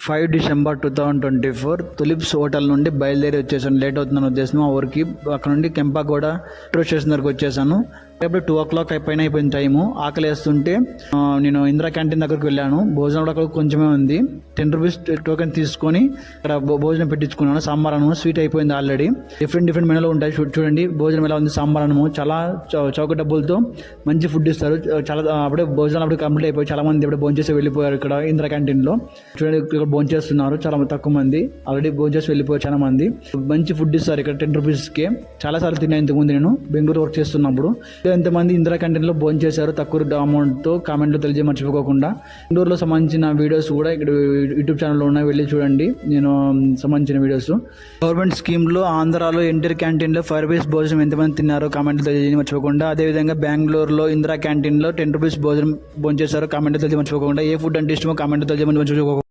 5 December 2024 tulips hotel నుండి బయలుదేరి వచ్చేసాను. లేట్ అవుతుందని ఉద్దేశం ఆ ఊరికి. అక్కడ నుండి కెంపాగూడ మెట్రో స్టేషన్ దగ్గరకు వచ్చేసాను. రేపు 2 o'clock అయిపోయిన టైము. ఆకలి వేస్తుంటే నేను ఇందిరా క్యాంటీన్ దగ్గరకు వెళ్ళాను. భోజనం కూడా అక్కడ కొంచెమే ఉంది. 10 రూపీస్ టోకెన్ తీసుకొని ఇక్కడ భోజనం పెట్టించుకున్నాను. సాంబార్ అన్నము స్వీట్ అయిపోయింది ఆల్రెడీ. డిఫరెంట్ మెనూలు ఉంటాయి. చూడండి భోజనం ఎలా ఉంది. సాంబార్ అన్నము చాలా చౌక డబ్బులతో మంచి ఫుడ్ ఇస్తారు. చాలా అప్పుడే భోజనాలు అప్పుడే కంప్లీట్ అయిపోయి చాలా మంది ఇప్పుడే భోంచేసి వెళ్ళిపోయారు. ఇక్కడ ఇందిరా క్యాంటీన్లో చూడండి ఇక్కడ భోంచేస్తున్నారు చాలా తక్కువ మంది. ఆల్రెడీ భోంచేసి వెళ్ళిపోయారు చాలా మంది. మంచి ఫుడ్ ఇస్తారు ఇక్కడ 10 రూపీస్కి. చాలాసార్లు తిన్నా ఇంతకుముందు నేను బెంగళూరు వర్క్ చేస్తున్నప్పుడు. ఎంతమంది ఇందిరా క్యాంటీన్లో భోజనం చేశారు తక్కువ అమౌంట్తో కామెంట్లో తెలియజే మర్చిపోకుండా. బెంగళూరులో సంబంధించిన వీడియోస్ కూడా ఇక్కడ యూట్యూబ్ ఛానల్లో ఉన్నాయి, వెళ్ళి చూడండి. నేను సంబంధించిన వీడియోస్. గవర్నమెంట్ స్కీమ్లో ఆంధ్రాలో ఎన్టీఆర్ క్యాంటీన్లో 5 రూపీస్ భోజనం ఎంతమంది తిన్నారో కామెంట్లో తెలియజేయని మర్చిపోకుండా. అదేవిధంగా బెంగళూరులో ఇందిరా క్యాంటీన్లో 10 రూపీస్ భోజనం చేశారో కామెంట్లో తెలియజే మర్చిపోకుండా. ఏ ఫుడ్ అంటే ఇష్టమో కామెంట్లో తెలియజేయమని మర్చిపోకుండా.